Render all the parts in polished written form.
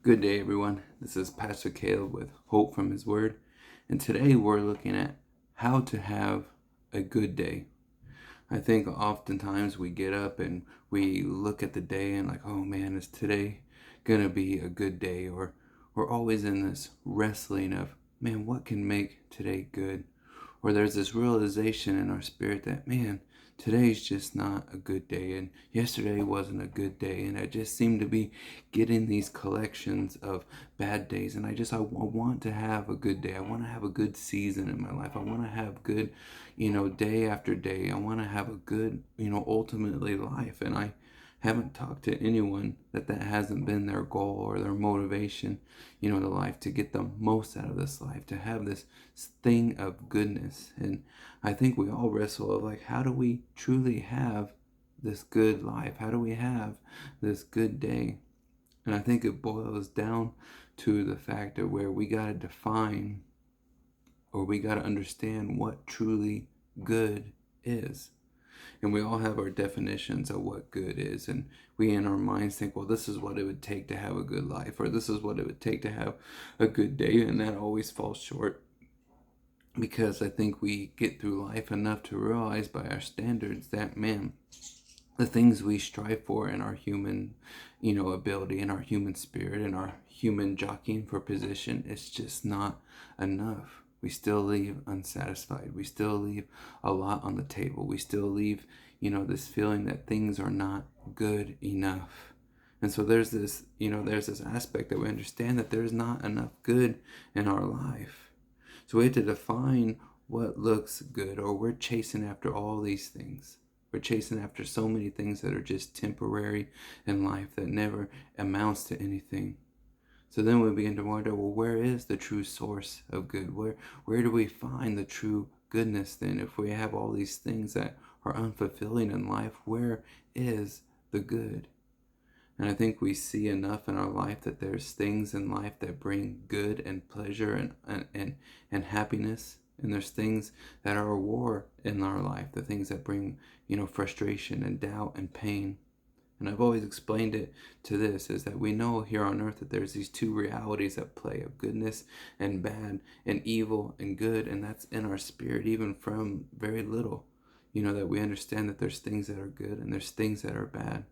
Good day, everyone. This is Pastor Caleb with Hope from His Word, and today we're looking at how to have a good day. I think oftentimes we get up and we look at the day and like, oh man, is today gonna be a good day? Or we're always in this wrestling of, man, what can make today good? Or there's this realization in our spirit that, man, today's just not a good day, and yesterday wasn't a good day, and I just seem to be getting these collections of bad days, and I want to have a good day. I want to have a good season in my life. I want to have good, day after day. I want to have a good, ultimately life, and I haven't talked to anyone that hasn't been their goal or their motivation, to life, to get the most out of this life, to have this thing of goodness. And I think we all wrestle of like, how do we truly have this good life? How do we have this good day? And I think it boils down to the fact of where we got to define, or we got to understand what truly good is. And we all have our definitions of what good is, and we in our minds think, well, this is what it would take to have a good life, or this is what it would take to have a good day, and that always falls short, because I think we get through life enough to realize by our standards that, man, the things we strive for in our human, ability, in our human spirit, in our human jockeying for position, it's just not enough. We still leave unsatisfied. We still leave a lot on the table. We still leave, this feeling that things are not good enough. And so there's this aspect that we understand that there's not enough good in our life. So we have to define what looks good, or we're chasing after all these things. We're chasing after so many things that are just temporary in life, that never amounts to anything. So then we begin to wonder, well, where is the true source of good? Where do we find the true goodness then? If we have all these things that are unfulfilling in life, where is the good? And I think we see enough in our life that there's things in life that bring good and pleasure and happiness. And there's things that are a war in our life, the things that bring, frustration and doubt and pain. And I've always explained it to this, is that we know here on earth that there's these two realities at play, of goodness and bad, and evil and good, and that's in our spirit even from very little. That we understand that there's things that are good and there's things that are bad.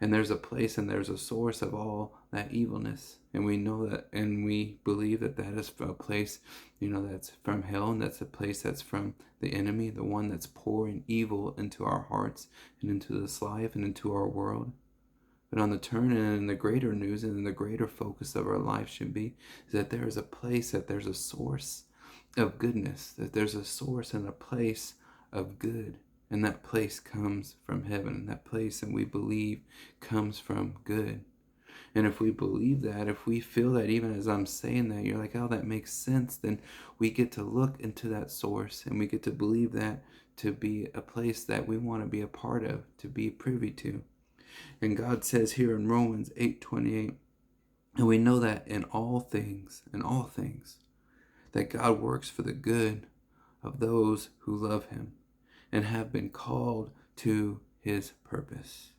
And there's a place and there's a source of all that evilness. And we know that, and we believe that that is a place, that's from hell, and that's a place that's from the enemy, the one that's pouring evil into our hearts and into this life and into our world. But on the turn, and in the greater news and in the greater focus of our life should be, is that there is a place, that there's a source of goodness, that there's a source and a place of good. And that place comes from heaven. And that place, and we believe, comes from good. And if we believe that, if we feel that, even as I'm saying that, you're like, oh, that makes sense, then we get to look into that source, and we get to believe that to be a place that we want to be a part of, to be privy to. And God says here in Romans 8:28, and we know that in all things, that God works for the good of those who love him and have been called to his purpose.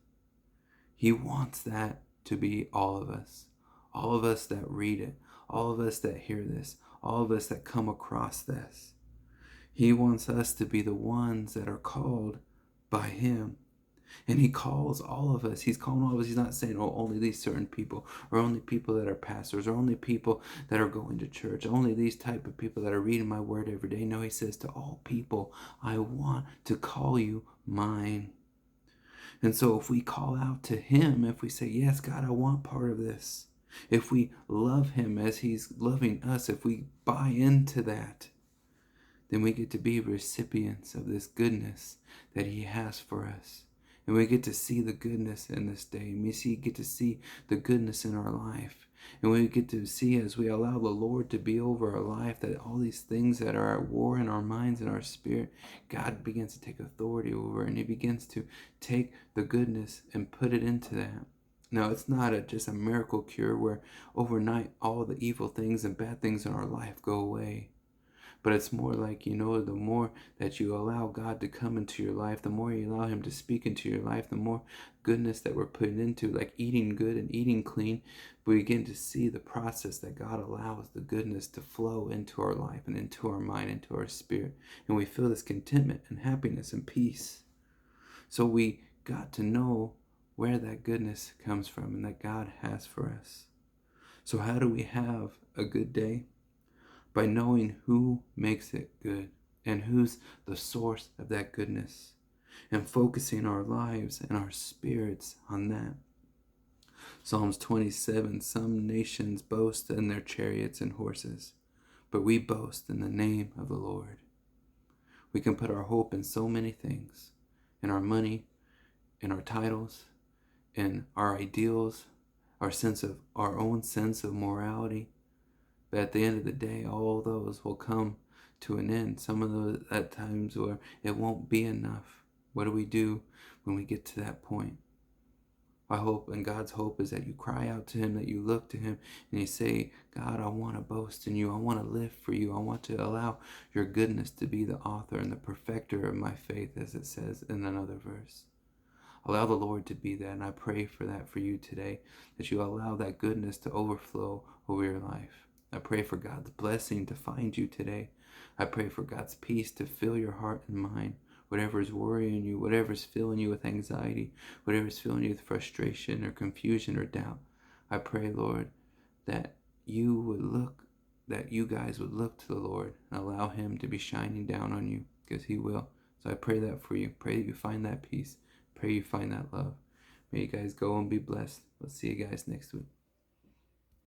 He wants that to be all of us that read it, all of us that hear this, all of us that come across this. He wants us to be the ones that are called by him. And he calls all of us. He's calling all of us. He's not saying, oh, only these certain people, or only people that are pastors, or only people that are going to church, only these type of people that are reading my word every day. No, he says to all people, I want to call you mine. And so if we call out to him, if we say, yes, God, I want part of this, if we love him as he's loving us, if we buy into that, then we get to be recipients of this goodness that he has for us. And we get to see the goodness in this day. And we get to see the goodness in our life. And we get to see, as we allow the Lord to be over our life, that all these things that are at war in our minds and our spirit, God begins to take authority over, and he begins to take the goodness and put it into that. Now, it's not just a miracle cure where overnight all the evil things and bad things in our life go away. But it's more like, the more that you allow God to come into your life, the more you allow him to speak into your life, the more goodness that we're putting into, like eating good and eating clean, we begin to see the process that God allows the goodness to flow into our life and into our mind, into our spirit. And we feel this contentment and happiness and peace. So we got to know where that goodness comes from and that God has for us. So how do we have a good day? By knowing who makes it good and who's the source of that goodness, and focusing our lives and our spirits on that. Psalms 27, some nations boast in their chariots and horses, but we boast in the name of the Lord. We can put our hope in so many things, in our money, in our titles, in our ideals, our own sense of morality. But at the end of the day, all those will come to an end. Some of those at times where it won't be enough. What do we do when we get to that point? My hope and God's hope is that you cry out to him, that you look to him, and you say, God, I want to boast in you. I want to live for you. I want to allow your goodness to be the author and the perfecter of my faith, as it says in another verse. Allow the Lord to be that, and I pray for that for you today, that you allow that goodness to overflow over your life. I pray for God's blessing to find you today. I pray for God's peace to fill your heart and mind. Whatever is worrying you, whatever is filling you with anxiety, whatever is filling you with frustration or confusion or doubt, I pray, Lord, that you guys would look to the Lord and allow him to be shining down on you, because he will. So I pray that for you. Pray that you find that peace. Pray you find that love. May you guys go and be blessed. We'll see you guys next week.